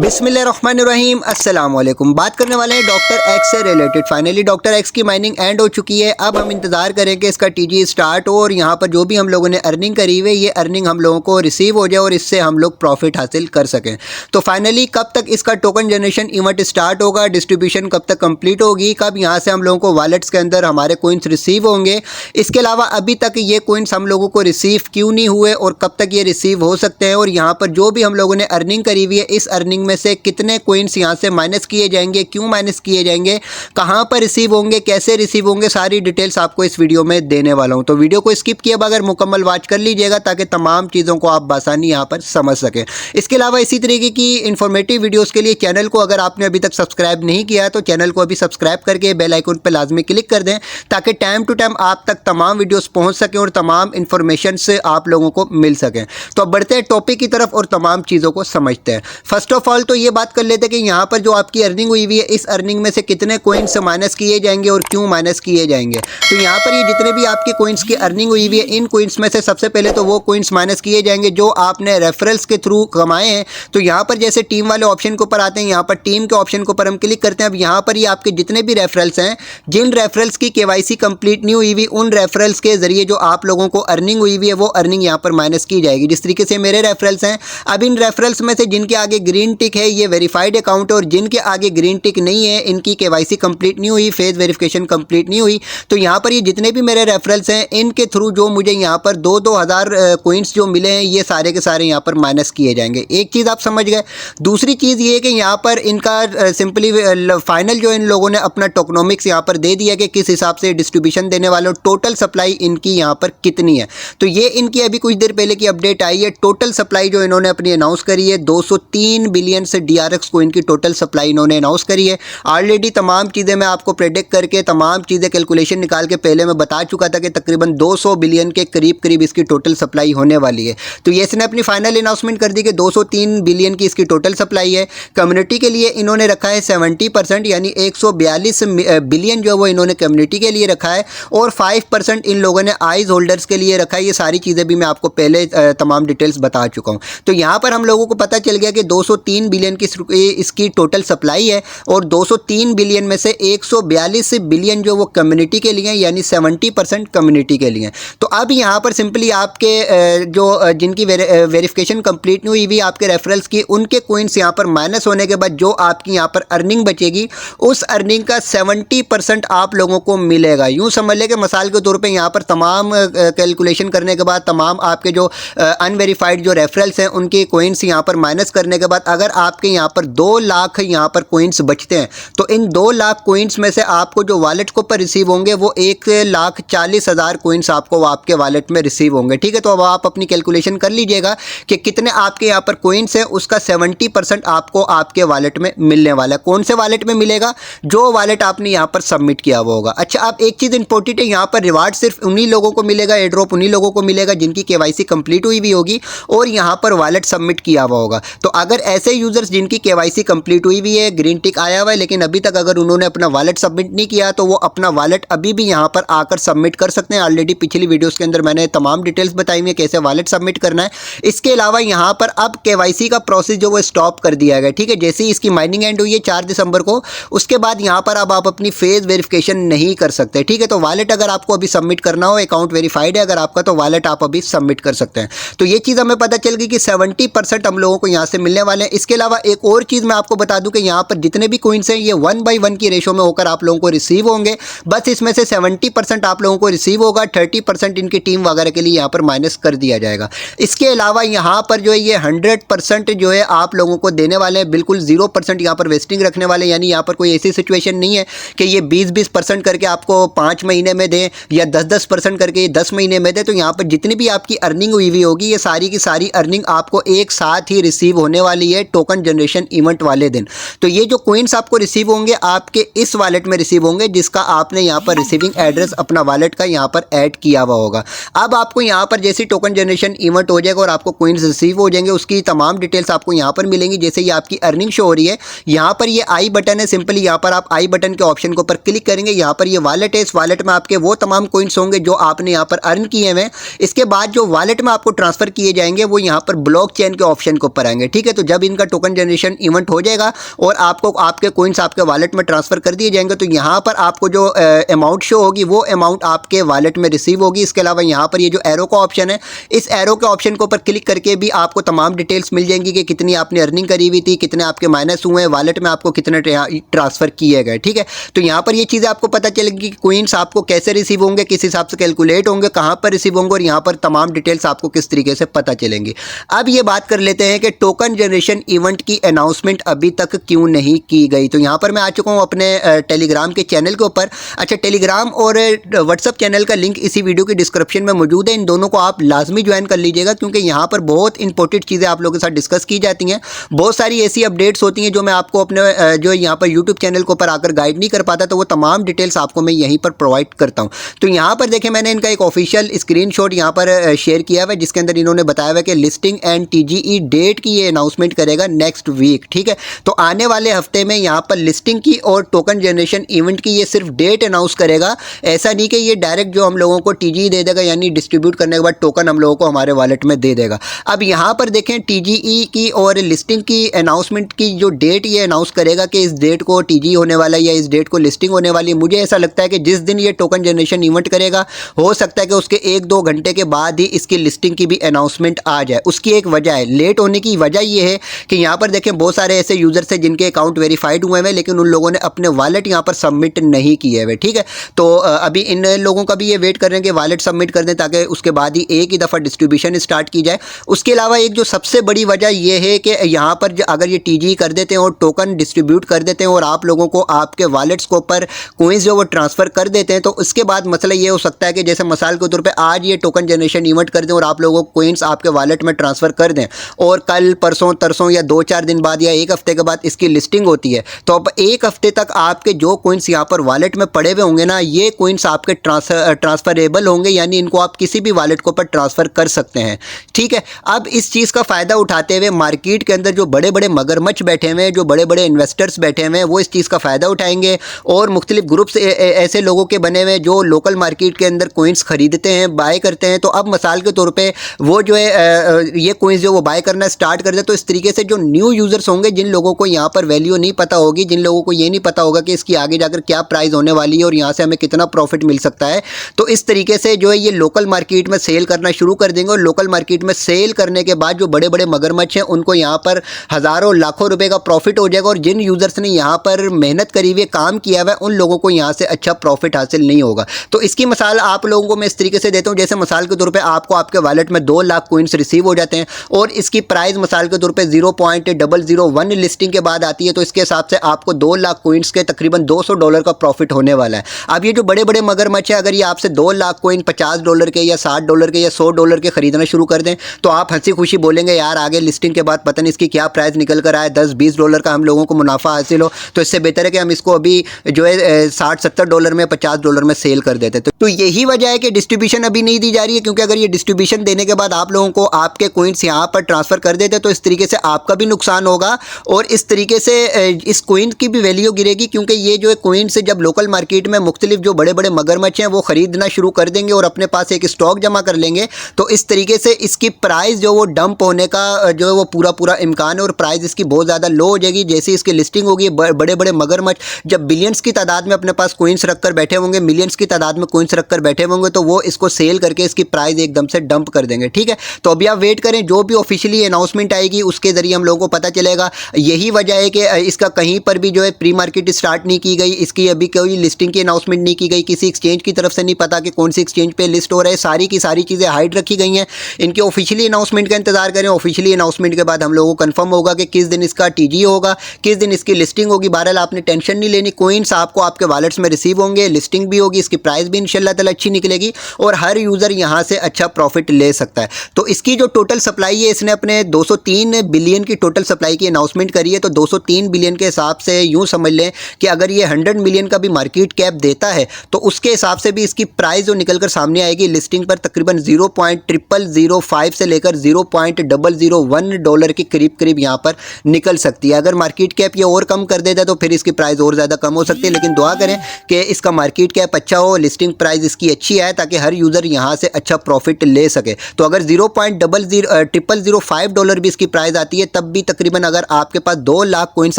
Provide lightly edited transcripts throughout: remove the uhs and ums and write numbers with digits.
बिस्मिल्लाहिर्रहमानिर्रहीम अस्सलाम वालेकुम। बात करने वाले हैं डॉक्टर एक्स से रिलेटेड। फाइनली डॉक्टर एक्स की माइनिंग एंड हो चुकी है। अब हम इंतज़ार करें कि इसका टीजी स्टार्ट हो और यहाँ पर जो भी हम लोगों ने अर्निंग करी हुई है ये अर्निंग हम लोगों को रिसीव हो जाए और इससे हम लोग प्रॉफिट हासिल कर सकें। तो फाइनली कब तक इसका टोकन जनरेशन इवेंट स्टार्ट होगा, डिस्ट्रीब्यूशन कब तक कंप्लीट होगी, कब यहाँ से हम लोगों को वॉलेट्स के अंदर हमारे कोइंस रिसीव होंगे, इसके अलावा अभी तक ये कोइंस हम लोगों को रिसीव क्यों नहीं हुए और कब तक ये रिसीव हो सकते हैं, और यहाँ पर जो भी हम लोगों ने अर्निंग करी हुई है इस अर्निंग में से कितने कोइंस यहाँ से माइनस किए जाएंगे, क्यों माइनस किए जाएंगे, कहाँ पर रिसीव होंगे, कैसे रिसीव होंगे, सारी डिटेल्स आपको इस वीडियो में देने वाला हूँ। तो वीडियो को स्किप किए बगैर मुकम्मल वॉच कर लीजिएगा ताकि तमाम चीज़ों को आप आसानी यहाँ पर समझ सकें। इसके अलावा इसी तरीके की इन्फॉर्मेटिव वीडियोज़ के लिए चैनल को अगर आपने अभी तक सब्सक्राइब नहीं किया है तो चैनल को अभी सब्सक्राइब करके बेल आइकन पर लाजमी क्लिक कर दें ताकि टाइम टू टाइम आप तक तमाम वीडियोज़ पहुँच सकें और तमाम इन्फॉर्मेशन से आप लोगों को मिल सकें। तो अब बढ़ते हैं टॉपिक की तरफ और तमाम चीज़ों को समझते हैं। फर्स्ट ऑफ ऑल तो ये बात कर लेते हैं कि यहाँ पर जो आपकी अर्निंग हुई है इस अर्निंग में से कितने कोइंस माइनस किए जाएंगे और क्यों माइनस किए जाएंगे। तो यहाँ पर ये जितने भी आपके कोइंस की अर्निंग हुई है इन कोइंस में से सबसे पहले तो वो कोइंस माइनस किए जाएंगे जो आपने रेफरल्स के थ्रू कमाए हैं। तो यहाँ पर जैसे टीम वाले ऑप्शन के ऊपर आते हैं, यहाँ पर टीम के ऑप्शन के ऊपर हम क्लिक करते हैं। अब यहाँ पर ये आपके जितने भी रेफरल्स हैं, जिन रेफरल्स की केवाईसी कंप्लीट नहीं हुई उन रेफरल्स के जरिए जो आप लोगों को अर्निंग हुई है वो अर्निंग यहाँ पर माइनस की जाएगी। जिस तरीके से मेरे रेफरल्स हैं, अब इन रेफरल्स में से जिनके आगे ग्रीन टिक है ये वेरीफाइड अकाउंट है और जिनके आगे ग्रीन टिक नहीं है इनकी केवाईसी कंप्लीट नहीं हुई, फेस वेरिफिकेशन कंप्लीट नहीं हुई। तो यहाँ पर ये जितने भी मेरे रेफरल्स हैं इनके थ्रू जो मुझे यहाँ पर 2-2 हज़ार कोइंस जो मिले हैं ये सारे के सारे यहाँ पर माइनस किए जाएंगे। एक चीज़ आप समझ गए। दूसरी चीज़ ये है कि यहाँ पर इनका सिंपली फाइनल जो इन लोगों ने अपना टोकनोमिक्स यहाँ पर दे दिया कि किस हिसाब से डिस्ट्रीब्यूशन देने वाले, टोटल सप्लाई इनकी यहाँ पर कितनी है। तो ये इनकी अभी कुछ देर पहले की अपडेट आई है। टोटल सप्लाई जो इन्होंने अपनी अनाउंस करी है 203 बिलियन से DRX कोइन की टोटल सप्लाई इन्होंने अनाउंस करी है। ऑलरेडी तमाम चीज़ें मैं आपको प्रेडिक्ट करके तमाम चीज़ें कैलकुलेशन निकाल के पहले मैं बता चुका था कि तकरीबन 200 बिलियन के करीब इसकी टोटल सप्लाई होने वाली है। तो ये इसने अपनी फाइनल अनाउंसमेंट कर दी कि 203 बिलियन की इसकी टोटल सप्लाई है। कम्युनिटी के लिए इन्होंने रखा है 70%, यानी 142 बिलियन जो वो इन्होंने कम्युनिटी के लिए रखा है और 5% इन लोगों ने आइज होल्डर्स के लिए रखा है। ये सारी चीज़ें भी मैं आपको पहले तमाम डिटेल्स बता चुका हूँ। तो यहाँ पर हम लोगों को पता चल गया कि 203 बिलियन की इसकी टोटल सप्लाई है और 203 बिलियन में से 142 बिलियन जो वो कम्युनिटी के लिए हैं, यानी 70% कम्युनिटी के लिए। तो अब यहाँ पर सिंपली आपके जो जिनकी वेरिफिकेशन कंप्लीट नहीं हुई आपके रेफरल्स की, उनके कोइंस यहाँ पर माइनस होने के बाद जो आपकी यहाँ पर अर्निंग बचेगी उस अर्निंग का 70% आप लोगों को मिलेगा। यूँ समझ लें कि मिसाल के तौर पे यहाँ पर तमाम कैलकुलेशन करने के बाद तमाम आपके जो अनवेरीफाइड जो रेफरल्स हैं उनके कोइंस यहाँ पर माइनस करने के बाद अगर आपके यहाँ पर 2 लाख यहाँ पर कोइंस बचते हैं तो इन 2 लाख कोइंस में से आपको जो वॉलेट के ऊपर रिसीव होंगे वो 1,40,000 कोइंस आपको आपके वॉलेट में रिसीव होंगे। ठीक है, तो अब आप अपनी कैलकुलेशन कर लीजिएगा कि कितने आपके यहाँ पर कोइंस हैं, उसका 70% आपको आपके वॉलेट में मिलने वाला है। कौन से वॉलेट में मिलेगा? जो वॉलेट आपने यहाँ पर सबमिट किया हुआ होगा। अच्छा, अब एक चीज़ इंपॉर्टेंट है, यहाँ पर रिवार्ड सिर्फ उन्हीं लोगों को मिलेगा, एयर ड्रॉप उन्हीं लोगों को मिलेगा जिनकी केवाईसी कंप्लीट हुई भी होगी और यहाँ पर वॉलेट सबमिट किया हुआ होगा। तो अगर ऐसे यूजर्स जिनकी केवाईसी कंप्लीट हुई भी है, ग्रीन टिक आया हुआ है, लेकिन अभी तक अगर उन्होंने अपना वॉलेट सबमिट नहीं किया तो वो अपना वॉलेट अभी भी यहाँ पर आकर सबमिट कर सकते हैं। ऑलरेडी पिछली वीडियोस के अंदर मैंने तमाम डिटेल्स बताई हुई है कैसे वॉलेट सबमिट करना है। इसके अलावा यहाँ पर अब केवाईसी का प्रोसेस जो वो स्टॉप कर दिया गया। ठीक है, जैसे ही इसकी माइनिंग एंड हुई है 4 दिसंबर को, उसके बाद यहाँ पर अब आप अपनी फेस वेरिफिकेशन नहीं कर सकते। ठीक है, तो वॉलेट अगर आपको अभी सबमिट करना हो, अकाउंट वेरीफाइड है अगर आपका, तो वॉलेट आप अभी सबमिट कर सकते हैं। तो ये चीज़ हमें पता चल गई कि 70% हम लोगों को यहाँ से मिलने वाले हैं। इसके अलावा एक और चीज़ मैं आपको बता दूं कि यहाँ पर जितने भी कोइंस हैं ये 1/1 की रेशो में होकर आप लोगों को रिसीव होंगे। बस इसमें से 70% आप लोगों को रिसीव होगा, 30% इनकी टीम वगैरह के लिए यहाँ पर माइनस कर दिया जाएगा। इसके अलावा यहाँ पर जो है ये 100% जो है आप लोगों को देने वाले हैं, बिल्कुल 0% यहाँ पर वेस्टिंग रखने वाले हैं। यानी यहाँ पर कोई ऐसी सिचुएशन नहीं है कि ये 20-20% करके आपको 5 महीने में दें या 10-10% करके 10 महीने में दें। तो यहाँ पर जितनी भी आपकी अर्निंग हुई होगी ये सारी की सारी अर्निंग आपको एक साथ ही रिसीव होने वाली है टोकन जनरेशन इवेंट वाले दिन। तो ये जो कोइंस आपको रिसीव होंगे आपके इस वॉलेट में रिसीव होंगे जिसका आपने यहाँ पर रिसीविंग एड्रेस अपना वॉलेट का यहाँ पर ऐड किया हुआ होगा। अब आपको यहाँ पर जैसे टोकन जनरेशन इवेंट हो जाएगा और आपको कोइंस रिसीव हो जाएंगे उसकी तमाम डिटेल्स आपको यहाँ पर मिलेंगी। जैसे ये आपकी अर्निंग शो हो रही है, यहाँ पर ये आई बटन है, सिंपली यहाँ पर आप आई बटन के ऑप्शन के ऊपर क्लिक करेंगे। यहाँ पर ये वॉलेट है, इस वॉलेट में आपके वो तमाम कोइंस होंगे जो आपने यहाँ पर अर्न किए हुए। इसके बाद जो वॉलेट में आपको ट्रांसफर किए जाएंगे वो यहाँ पर ब्लॉक चेन के ऑप्शन के ऊपर आएंगे। ठीक है, तो जब इनका टोकन जनरेशन इवेंट हो जाएगा और आपको आपके कोइंस आपके वॉलेट में ट्रांसफ़र कर दिए जाएंगे। तो यहाँ पर आपको जो अमाउंट शो होगी वो अमाउंट आपके वॉलेट में रिसीव होगी। इसके अलावा यहाँ पर ये जो एरो का ऑप्शन है, इस एरो के ऑप्शन के ऊपर क्लिक करके भी आपको तमाम डिटेल्स मिल जाएंगी कि कितनी आपने अर्निंग करी हुई थी, कितने आपके माइनस हुए हैं, वॉलेट में आपको कितने ट्रांसफ़र किए गए। ठीक है, तो यहाँ पर ये चीज़ें आपको पता चलेगी कि कोइंस आपको कैसे रिसीव होंगे, किस हिसाब से कैलकुलेट होंगे, कहाँ पर रिसीव होंगे और यहाँ पर तमाम डिटेल्स आपको किस तरीके से पता चलेंगी। अब ये बात कर लेते हैं कि टोकन जनरेशन इवेंट की अनाउंसमेंट अभी तक क्यों नहीं की गई। तो यहाँ पर मैं आ चुका हूँ अपने टेलीग्राम के चैनल के ऊपर। अच्छा, टेलीग्राम और व्हाट्सअप चैनल का लिंक इसी वीडियो की डिस्क्रिप्शन में मौजूद है। इन दोनों को आप लाजमी ज्वाइन कर लीजिएगा क्योंकि यहाँ पर बहुत इंपॉर्टेंट चीज़ें आप लोगों के साथ डिस्कस की जाती हैं। बहुत सारी ऐसी अपडेट्स होती हैं जो मैं आपको अपने जो यहाँ पर यूट्यूब चैनल के ऊपर आकर गाइड नहीं कर पाता, तो वो तमाम डिटेल्स आपको मैं यहीं पर प्रोवाइड करता हूँ। तो यहाँ पर देखें, मैंने इनका एक ऑफिशियल स्क्रीनशॉट यहाँ पर शेयर किया हुआ है जिसके अंदर इन्होंने बताया हुआ है कि लिस्टिंग एंड टीजीई डेट की ये अनाउंसमेंट करेगा नेक्स्ट वीक। ठीक है, तो आने वाले हफ्ते में यहाँ पर लिस्टिंग की और टोकन जनरेशन इवेंट की ये सिर्फ डेट अनाउंस करेगा। ऐसा नहीं कि ये डायरेक्ट जो हम लोगों को टीजीई दे देगा, यानी डिस्ट्रीब्यूट करने के बाद टोकन हम लोगों को हमारे वॉलेट में दे देगा। अब यहाँ पर देखें, टीजीई की और लिस्टिंग की अनाउंसमेंट की जो डेट ये अनाउंस करेगा कि इस डेट को टीजीई होने वाला है या इस डेट को लिस्टिंग होने वाली है, मुझे ऐसा लगता है कि जिस दिन ये टोकन जनरेशन इवेंट करेगा हो सकता है कि उसके 1-2 घंटे के बाद ही इसकी लिस्टिंग की भी अनाउंसमेंट आ जाए। उसकी एक वजह है, लेट होने की वजह ये है कि यहाँ पर देखें बहुत सारे ऐसे यूजर्स हैं जिनके अकाउंट वेरीफाइड हुए हैं लेकिन उन लोगों ने अपने वॉलेट यहाँ पर सबमिट नहीं किए हुए। ठीक है, तो अभी इन लोगों का भी ये वेट कर रहे हैं कि वॉलेट सबमिट कर दें ताकि उसके बाद ही एक ही दफ़ा डिस्ट्रीब्यूशन स्टार्ट की जाए। उसके अलावा एक जो सबसे बड़ी वजह यह है कि यहाँ पर अगर ये टीजी कर देते हैं और टोकन डिस्ट्रीब्यूट कर देते हैं और आप लोगों को आपके वॉलेट्स के ऊपर कोइंस जो वो ट्रांसफ़र कर देते हैं, तो उसके बाद मसला ये हो सकता है कि जैसे मिसाल के तौर पे आज ये टोकन जनरेशन इवेंट कर दें और आप लोगों को कोइंस आपके वॉलेट में ट्रांसफ़र कर दें और कल परसों तरसों या 2-4 दिन बाद या एक हफ्ते के बाद इसकी लिस्टिंग होती है, तो अब एक हफ्ते तक आपके जो कोइंस यहाँ पर वॉलेट में पड़े हुए होंगे ना, ये कोइंस आपके ट्रांसफरेबल होंगे, यानी इनको आप किसी भी वॉलेट के ऊपर ट्रांसफ़र कर सकते हैं। ठीक है, अब इस चीज़ का फ़ायदा उठाते हुए मार्केट के अंदर जो बड़े बड़े मगरमच्छ बैठे हुए हैं, जो बड़े बड़े इन्वेस्टर्स बैठे हुए हैं, वो इस चीज़ का फ़ायदा उठाएंगे और मुख्तलिफ ग्रुप्स ऐसे लोगों के बने हुए जो लोकल मार्केट के अंदर कोइंस खरीदते हैं, बाय करते हैं। तो अब मिसाल के तौर पे वो जो है ये कोइंस जो वो बाय करना स्टार्ट कर दे, तो इस तरीके से जो न्यू यूज़र्स होंगे, जिन लोगों को यहाँ पर वैल्यू नहीं पता होगी, जिन लोगों को ये नहीं पता होगा कि इसकी आगे जाकर क्या प्राइस होने वाली है और यहाँ से हमें कितना प्रॉफिट मिल सकता है, तो इस तरीके से जो है ये लोकल मार्केट में सेल करना शुरू कर देंगे। और लोकल मार्केट में सेल करने के बाद जो बड़े बड़े मगरमच्छ हैं उनको यहाँ पर हज़ारों लाखों रुपए का प्रॉफिट हो जाएगा और जिन यूज़र्स ने यहाँ पर मेहनत करी हुई काम किया हुआ है उन लोगों को यहाँ से अच्छा प्रॉफिट हासिल नहीं होगा। तो इसकी मिसाल आप लोगों को मैं इस तरीके से देता हूँ, जैसे मिसाल के तौर पे आपको आपके वॉलेट में 2 लाख कोइंस रिसीव हो जाते हैं और इसकी प्राइस मिसाल के तौर पे 0.001 लिस्टिंग के बाद आती है, तो इसके हिसाब से आपको 2 लाख कोइंस के तकरीबन $200 का प्रॉफिट होने वाला है। अब ये जो बड़े बड़े मगरमच्छ है, अगर ये आपसे 2 लाख कोइन $50 के या $60 के या $100 के खरीदना शुरू कर दें, तो आप हंसी खुशी बोलेंगे यार आगे लिस्टिंग के बाद पता नहीं इसकी क्या प्राइस निकल कर आए, $10-20 का हम लोगों को मुनाफा हासिल हो, तो इससे बेहतर है कि हम इसको अभी जो है $60-70 में $50 में सेल कर देते। तो यही वजह है कि डिस्ट्रीब्यूशन अभी नहीं दी जा रही है, क्योंकि अगर ये डिस्ट्रीब्यूशन देने के बाद आप लोगों को आपके कोइंस यहाँ पर ट्रांसफ़र कर देते तो इस तरीके से आपका भी नुकसान होगा और इस तरीके से इस कोइन की भी वैल्यू गिरेगी, क्योंकि ये जो है कोइंस जब लोकल मार्केट में मुख्तलिफ जो बड़े बड़े मगरमच्छ हैं वो ख़रीदना शुरू कर देंगे और अपने पास एक स्टॉक जमा कर लेंगे, तो इस तरीके से इसकी प्राइस जो वो डंप होने का जो है वो पूरा इम्कान है और प्राइस इसकी बहुत ज़्यादा लो हो जाएगी। जैसे इसकी लिस्टिंग होगी, बड़े बड़े मगरमच्छ जब बिलियंस की तादाद में अपने पास कोइंस रखकर बैठे होंगे, मिलियंस की तादाद में कोइंस रखकर बैठे होंगे, तो वो इसको सेल करके इसकी प्राइस एकदम से डंप कर देंगे। ठीक है, तो अभी आप वेट करें, जो भी ऑफिशियली अनाउंसमेंट आएगी उसके ज़रिए हम लोगों को पता चलेगा। यही वजह है कि इसका कहीं पर भी जो है प्री मार्केट स्टार्ट नहीं की गई, इसकी अभी कोई लिस्टिंग की अनाउंसमेंट नहीं की गई, किसी एक्सचेंज की तरफ से नहीं पता कि कौन सी एक्सचेंज पे लिस्ट हो रहा है, सारी की सारी चीज़ें हाइड रखी गई हैं। इनकी ऑफिशियली अनाउंसमेंट का इंतजार करें, ऑफिशियली अनाउंसमेंट के बाद हम लोगों को कंफर्म होगा कि किस दिन इसका टीजी होगा, किस दिन इसकी लिस्टिंग होगी। बहरहाल आपने टेंशन नहीं लेनी, कोइंस आपको आपके वॉलेट्स में रिसीव होंगे, लिस्टिंग भी होगी, इसकी प्राइस भी इंशाल्लाह ताला अच्छी निकलेगी और हर यूज़र यहाँ से अच्छा प्रॉफिट ले सकता है। तो इसकी जो टोटल सप्लाई है, इसने अपने 203 बिलियन की टोटल सप्लाई की अनाउंसमेंट करी है, तो 203 बिलियन के हिसाब से यूँ समझ लें कि अगर ये 100 मिलियन का भी मार्केट कैप देता है तो उसके हिसाब से भी इसकी प्राइस जो निकल कर सामने आएगी लिस्टिंग पर तकरीबन 0.0005 से लेकर $0.001 के करीब यहाँ पर निकल सकती है। अगर मार्केट कैप ये और कम कर देता तो फिर इसकी प्राइस और ज़्यादा कम हो सकती है, लेकिन दुआ करें कि इसका मार्केट कैप अच्छा हो, लिस्टिंग प्राइस इसकी अच्छी आए ताकि हर यूज़र यहाँ से अच्छा प्रॉफिट ले सके। तो अगर $0.005 भी इसकी प्राइस आती है तब तब भी तकरीबन अगर आपके पास 2 लाख कॉइन्स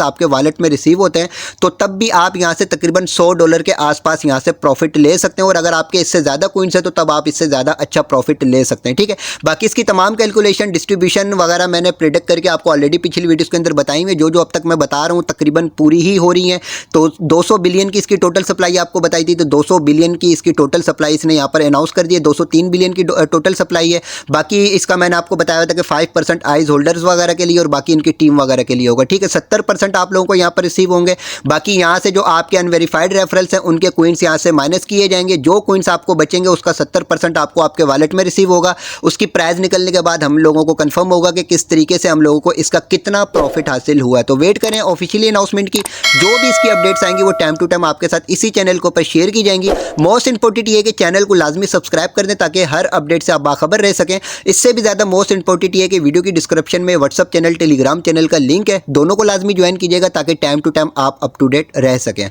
आपके वॉलेट में रिसीव होते हैं तो तब भी आप यहाँ से तकरीबन $100 के आसपास यहाँ से प्रॉफिट ले सकते हैं। और अगर आपके इससे ज़्यादा कॉइन्स है तो तब आप इससे ज़्यादा अच्छा प्रॉफिट ले सकते हैं, ठीक है। बाकी इसकी तमाम कैलकुलेशन, डिस्ट्रीब्यूशन वगैरह मैंने प्रेडिक्ट करके आपको ऑलरेडी पिछली वीडियोस के अंदर बताई हुई, जो अब तक मैं बता रहा हूँ तकरीबन पूरी ही हो रही हैं। तो 200 बिलियन की इसकी टोटल सप्लाई आपको बताई थी, तो 200 बिलियन की इसकी टोटल सप्लाई इसने यहाँ पर अनाउंस कर दी है। 203 बिलियन की टोटल सप्लाई है। बाकी इसका मैंने आपको बताया था कि 5% आइज होल्डर्स वगैरह के लिए और बाकी इनकी टीम वगैरह के लिए होगा, ठीक है। 70% आप लोगों को यहाँ पर रिसीव होंगे। बाकी यहाँ से जो आपके अनवेरीफाइड रेफरल्स हैं उनके कॉइन्स यहाँ से माइनस किए जाएंगे। जो कॉइन्स आपको बचेंगे उसका 70% आपको आपके वॉलेट में रिसीव होगा। उसकी प्राइस निकलने के बाद हम लोगों को कंफर्म होगा कि किस तरीके से हम लोगों को इसका कितना प्रॉफिट हासिल हुआ है। तो वेट करें ऑफिशियली अनाउंसमेंट की। जो भी इसकी अपडेट्स आएंगी वो टाइम टू टाइम आपके साथ इसी चैनल के ऊपर शेयर की जाएंगी। मोस्ट इंपॉर्टेंट ये है कि चैनल को लाजमी सब्सक्राइब कर दें ताकि हर अपडेट से आप बाखबर रह सकें। इससे भी ज़्यादा मोस्ट इंपॉर्टेंट ये है कि वीडियो की डिस्क्रिप्शन में व्हाट्सअप चैनल, टेलीग्राम चैनल का लिंक है, दोनों को लाजमी ज्वाइन कीजिएगा ताकि टाइम टू टाइम आप अप टू डेट रह सकें।